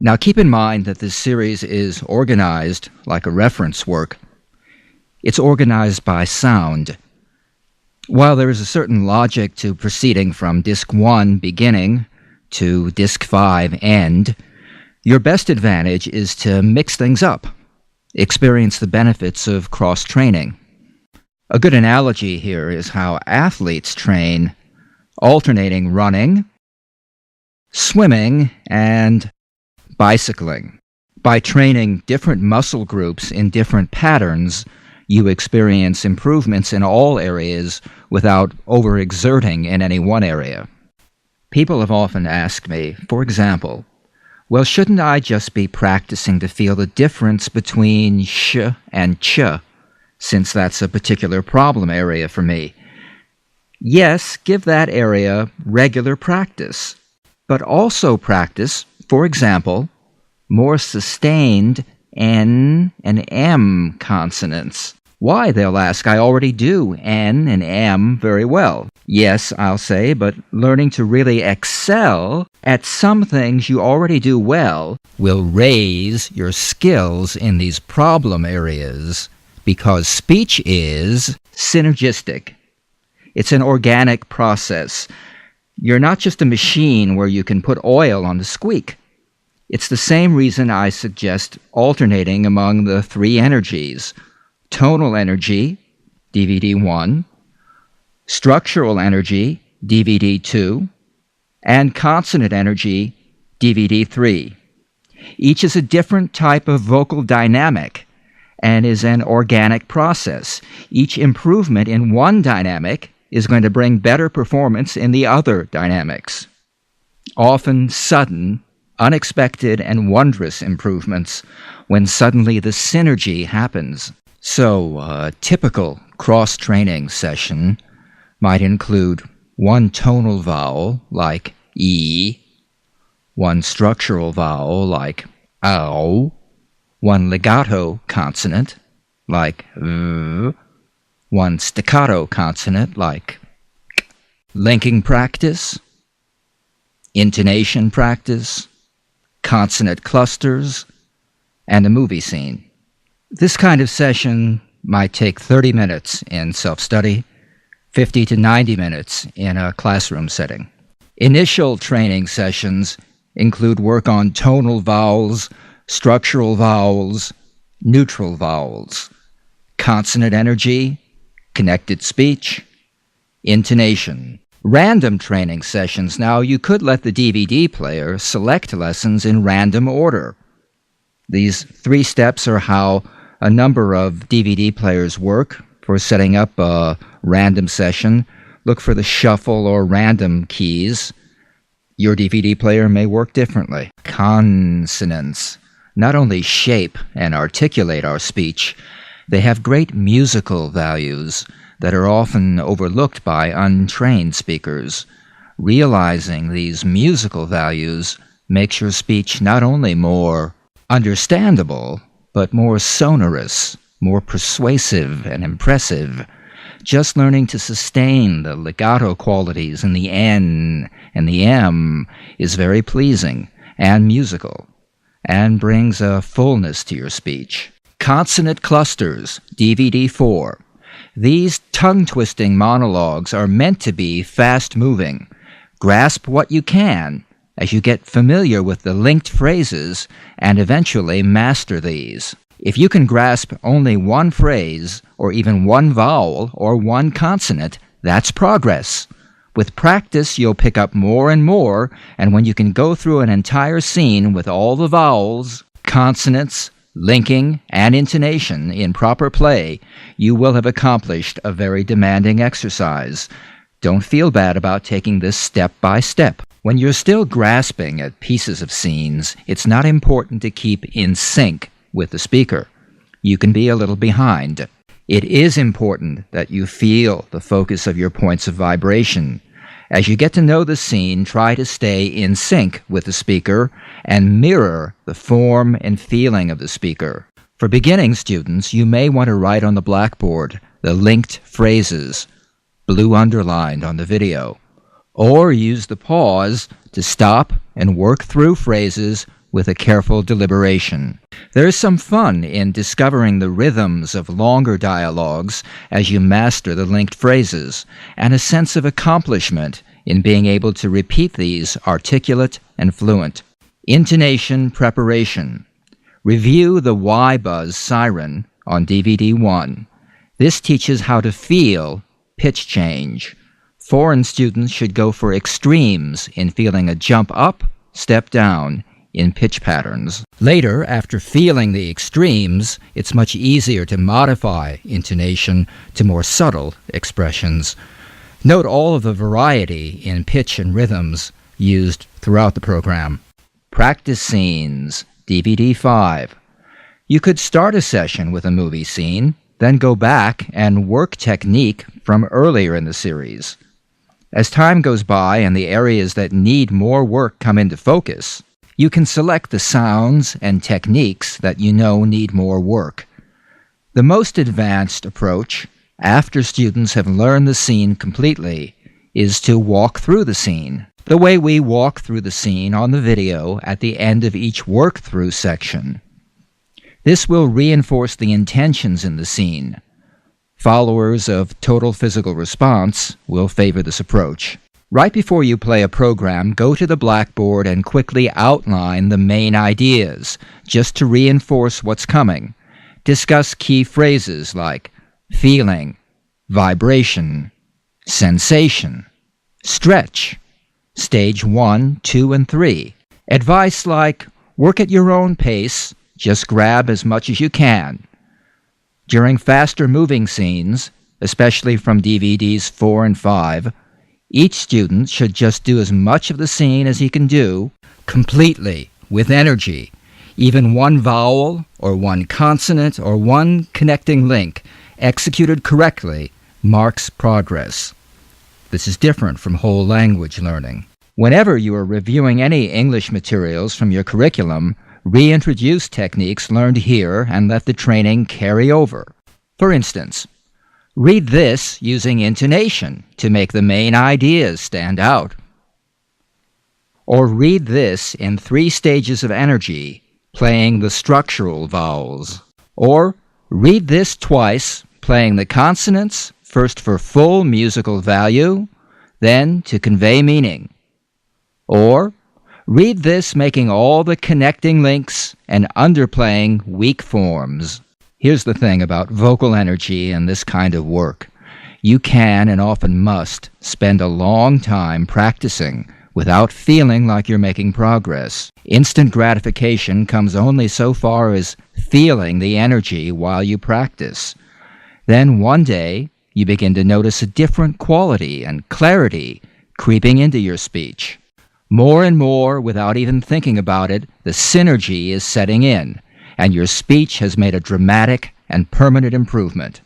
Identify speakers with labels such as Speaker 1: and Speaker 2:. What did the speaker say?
Speaker 1: Now keep in mind that this series is organized like a reference work. It's organized by sound. While there is a certain logic to proceeding from Disc 1 beginning to Disc 5 end, your best advantage is to mix things up, experience the benefits of cross-training. A good analogy here is how athletes train, alternating running, swimming, and bicycling. By training different muscle groups in different patterns, you experience improvements in all areas without overexerting in any one area. People have often asked me, for example, well, shouldn't I just be practicing to feel the difference between sh and ch, since that's a particular problem area for me? Yes, give that area regular practice, but also practice, for example, more sustained N and M consonants. Why, they'll ask, I already do N and M very well. Yes, I'll say, but learning to really excel at some things you already do well will raise your skills in these problem areas, because speech is synergistic. It's an organic process. You're not just a machine where you can put oil on the squeak. It's the same reason I suggest alternating among the three energies: tonal energy, DVD 1, structural energy, DVD 2, and consonant energy, DVD 3. Each is a different type of vocal dynamic and is an organic process. Each improvement in one dynamic is going to bring better performance in the other dynamics. Often sudden, unexpected, and wondrous improvements when suddenly the synergy happens. So, a typical cross-training session might include one tonal vowel, like E, one structural vowel, like OW, one legato consonant, like V, one staccato consonant, like K, linking practice, intonation practice, consonant clusters, and a movie scene. This kind of session might take 30 minutes in self-study, 50 to 90 minutes in a classroom setting. Initial training sessions include work on tonal vowels, structural vowels, neutral vowels, consonant energy, connected speech, intonation. Random training sessions. Now, you could let the DVD player select lessons in random order. These 3 steps are how a number of DVD players work for setting up a random session. Look for the shuffle or random keys. Your DVD player may work differently. Consonants not only shape and articulate our speech, they have great musical values that are often overlooked by untrained speakers. Realizing these musical values makes your speech not only more understandable, but more sonorous, more persuasive and impressive. Just learning to sustain the legato qualities in the N and the M is very pleasing and musical, and brings a fullness to your speech. Consonant clusters, DVD 4. These tongue-twisting monologues are meant to be fast-moving. Grasp what you can as you get familiar with the linked phrases and eventually master these. If you can grasp only one phrase, or even one vowel or one consonant, that's progress. With practice, you'll pick up more and more, and when you can go through an entire scene with all the vowels, consonants, linking, and intonation in proper play, you will have accomplished a very demanding exercise. Don't feel bad about taking this step by step. When you're still grasping at pieces of scenes, it's not important to keep in sync with the speaker. You can be a little behind. It is important that you feel the focus of your points of vibration. As you get to know the scene, try to stay in sync with the speaker and mirror the form and feeling of the speaker. For beginning students, you may want to write on the blackboard the linked phrases, blue underlined on the video, or use the pause to stop and work through phrases with a careful deliberation. There is some fun in discovering the rhythms of longer dialogues as you master the linked phrases, and a sense of accomplishment in being able to repeat these articulate and fluent. Intonation preparation. Review the Y-Buzz Siren on DVD 1. This teaches how to feel pitch change. Foreign students should go for extremes in feeling a jump up, step down in pitch patterns. Later, after feeling the extremes, it's much easier to modify intonation to more subtle expressions. Note all of the variety in pitch and rhythms used throughout the program. Practice scenes, DVD 5. You could start a session with a movie scene, then go back and work technique from earlier in the series. As time goes by and the areas that need more work come into focus, you can select the sounds and techniques that you know need more work. The most advanced approach, after students have learned the scene completely, is to walk through the scene, the way we walk through the scene on the video at the end of each work-through section. This will reinforce the intentions in the scene. Followers of total physical response will favor this approach. Right before you play a program, go to the blackboard and quickly outline the main ideas, just to reinforce what's coming. Discuss key phrases like feeling, vibration, sensation, stretch, stage 1, 2, and 3. Advice like, work at your own pace, just grab as much as you can. During faster moving scenes, especially from DVDs 4 and 5, each student should just do as much of the scene as he can do, completely, with energy. Even one vowel, or one consonant, or one connecting link, executed correctly, marks progress. This is different from whole language learning. Whenever you are reviewing any English materials from your curriculum, reintroduce techniques learned here and let the training carry over. For instance, read this using intonation to make the main ideas stand out. Or read this in 3 stages of energy, playing the structural vowels. Or read this twice, playing the consonants, first for full musical value, then to convey meaning. Or read this making all the connecting links and underplaying weak forms. Here's the thing about vocal energy and this kind of work. You can, and often must, spend a long time practicing without feeling like you're making progress. Instant gratification comes only so far as feeling the energy while you practice. Then one day, you begin to notice a different quality and clarity creeping into your speech. More and more, without even thinking about it, the synergy is setting in, and your speech has made a dramatic and permanent improvement.